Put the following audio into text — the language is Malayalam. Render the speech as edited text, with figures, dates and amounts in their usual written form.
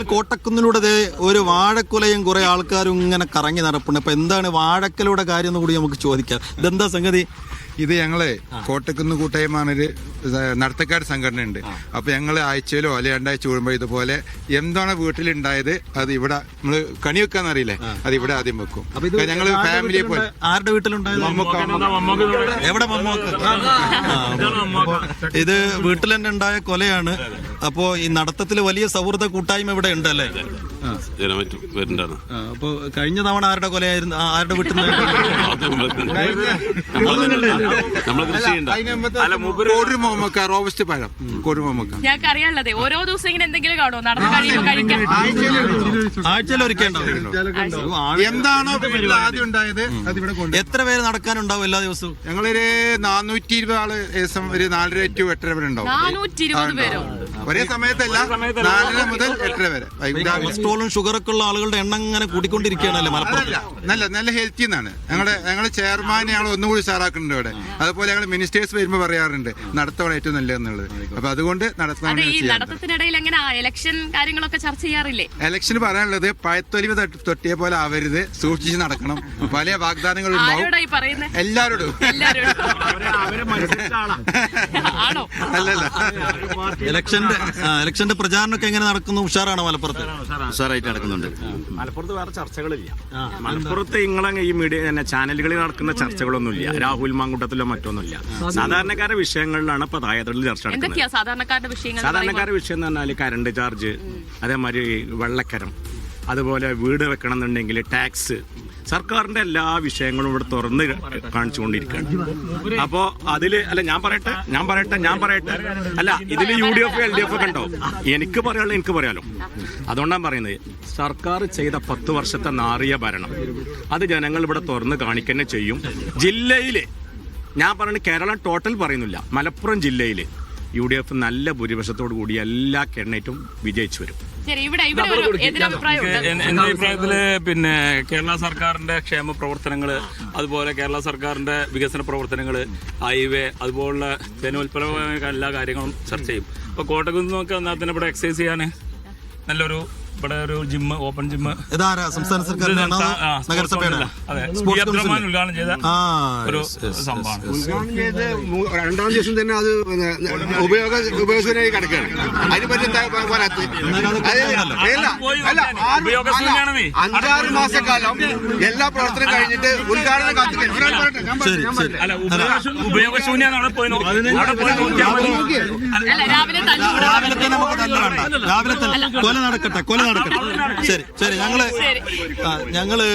കോട്ടക്കുന്നിലൂടെ ഒരു വാഴക്കുലയും കുറെ ആൾക്കാരും ഇങ്ങനെ കറങ്ങി നടപ്പുണ്ട്. അപ്പൊ എന്താണ് വാഴക്കലയുടെ കാര്യം എന്ന് കൂടി നമുക്ക് ചോദിക്കാം. ഇതെന്താ സംഗതി? ഇത് ഞങ്ങള് കോട്ടക്കുന്ന് കൂട്ടായ്മയൊരു നടത്തക്കാർ സംഘടന ഉണ്ട്. അപ്പൊ ഞങ്ങള് ആഴ്ചയിലോ അല്ലെ രണ്ടാഴ്ച കൂടുമ്പോ ഇതുപോലെ എന്താണ് വീട്ടിലുണ്ടായത് അത് ഇവിടെ നമ്മള് കണി വെക്കാന്നറിയില്ലേ, അത് ഇവിടെ ആദ്യം വെക്കും. ഞങ്ങള് ഫാമിലിയെ പോലെ. ആരുടെ വീട്ടിലുണ്ടായത്? എവിടെ മമ്മൂക്ക്? ഇത് വീട്ടിൽ തന്നെ ഉണ്ടായ കൊലയാണ്. അപ്പോ ഈ നടത്തത്തില് വലിയ സൗഹൃദ കൂട്ടായ്മ ഇവിടെ ഉണ്ടല്ലേ? അപ്പൊ കഴിഞ്ഞ തവണ ആരുടെ കൊലയായിരുന്നു? ആരുടെ വീട്ടിൽ നിന്ന്? ഞങ്ങൾക്ക് അറിയാനുള്ളത് ഓരോ ദിവസം ഇങ്ങനെ എന്തെങ്കിലും കാണോ നടന്നു കഴിയുമ്പോൾ കഴിക്കാൻ എന്താണോ ആദ്യം ഉണ്ടായത് അത് ഇവിടെ കൊണ്ട്. എത്ര പേര് നടക്കാനുണ്ടാവും എല്ലാ ദിവസവും? ഞങ്ങളൊരു 420 ആള് ദിവസം ഒരു 4:30 to 8:30 വരെ ഉണ്ടാവും. 420 പേരോ? ഒരേ സമയത്തല്ല, 4:30 മുതൽ 8:30 വരെ. കൊളസ്ട്രോളും ഷുഗറൊക്കെ ഉള്ള ആളുകളുടെ എണ്ണം ഇങ്ങനെ കൂടിക്കൊണ്ടിരിക്കുകയാണല്ലേ മലപ്പുറത്ത്? നല്ല ഹെൽത്തി എന്നാണ് ഞങ്ങള് ചെയർമാനെ ഞങ്ങൾ ഒന്നുകൂടി ഉഷാറാക്കുന്നുണ്ട് ഇവിടെ. അതുപോലെ ഞങ്ങൾ മിനിസ്റ്റേഴ്സ് വരുമ്പോൾ പറയാറുണ്ട് നടത്തമാണ് ഏറ്റവും നല്ലതെന്നുള്ളത്. അപ്പൊ അതുകൊണ്ട് നടത്തത്തിനിടയിൽ എങ്ങനെ ഇലക്ഷൻ കാര്യങ്ങളൊക്കെ ചർച്ച ചെയ്യാറില്ലേ? ഇലക്ഷന് പറയാനുള്ളത് പഴത്തൊലിവ് തൊട്ടിയെ പോലെ ആവരുത്, സൂക്ഷിച്ച് നടക്കണം. പല വാഗ്ദാനങ്ങളും എല്ലാവരോടും. അല്ലല്ല, ഇലക്ഷന്റെ പ്രചാരണമൊക്കെ എങ്ങനെ നടക്കുന്നു? ഉഷാറാണ് മലപ്പുറത്ത്? ഉഷാറായിട്ട് നടക്കുന്നുണ്ട്. മലപ്പുറത്ത് വേറെ ചർച്ചകളില്ല. മലപ്പുറത്ത് ഇങ്ങളെ ഈ മീഡിയ ചാനലുകളിൽ നടക്കുന്ന ചർച്ചകളൊന്നുമില്ല. രാഹുൽ മാങ്കൂട്ടത്തിലോ മറ്റൊന്നുമില്ല. സാധാരണക്കാരുടെ വിഷയങ്ങളിലാണ് ഇപ്പൊ തായത്തിൽ ചർച്ച നടക്കുന്നത്. സാധാരണക്കാരുടെ വിഷയം എന്ന് പറഞ്ഞാൽ കറണ്ട് ചാർജ്, അതേമാതിരി വെള്ളക്കരം, അതുപോലെ വീട് വെക്കണം എന്നുണ്ടെങ്കിൽ ടാക്സ്, സർക്കാരിന്റെ എല്ലാ വിഷയങ്ങളും ഇവിടെ തുറന്ന് കാണിച്ചുകൊണ്ടിരിക്കുകയാണ്. അപ്പോ അതില് ഞാൻ പറയട്ടെ അല്ല, ഇതില് UDF LDF ഒക്കെ ഉണ്ടോ? എനിക്ക് പറയാലോ. അതുകൊണ്ടാണ് പറയുന്നത്, സർക്കാർ ചെയ്ത 10 വർഷത്തെ നാറിയ ഭരണം അത് ജനങ്ങൾ ഇവിടെ തുറന്ന് കാണിക്കന്നെ ചെയ്യും. ജില്ലയില് ഞാൻ പറയുന്നത് കേരളം ടോട്ടൽ പറയുന്നില്ല, മലപ്പുറം ജില്ലയില് UDF നല്ല ഭൂരിപക്ഷത്തോടു കൂടി എല്ലാ കാൻഡിഡേറ്റും വിജയിച്ചു വരും. എന്റെ അഭിപ്രായത്തില് കേരള സർക്കാരിന്റെ ക്ഷേമ പ്രവർത്തനങ്ങള്, അതുപോലെ കേരള സർക്കാരിന്റെ വികസന പ്രവർത്തനങ്ങള്, ഹൈവേ, അതുപോലുള്ള ജനോൽപ്പന്നമായ എല്ലാ കാര്യങ്ങളും ചർച്ച ചെയ്യും. ഇപ്പൊ കോട്ടക്കുന്ന് നോക്കുക എന്നാൽ തന്നെ ഇവിടെ എക്സസൈസ് ചെയ്യാന് നല്ലൊരു ഇവിടെ ഒരു ജിമ്മ്, ഓപ്പൺ ജിമ്മ് സംസ്ഥാന സർക്കാർ ഉദ്ഘാടനം ചെയ്ത ഒരു സംഭവമാണ്. രണ്ടാം ദിവസം തന്നെ അത് ഉപയോഗശൂന്യമായി കിടക്കുകയാണ്. അതിനെപ്പറ്റി 5-6 മാസക്കാലം എല്ലാ പ്രവർത്തനം കഴിഞ്ഞിട്ട് ഉദ്ഘാടനം ഉപയോഗശൂന്യാണ്. അവിടെ പോയി രാവിലെ തന്നെ കൊല നടക്കട്ടെ. ശരി, ഞങ്ങള്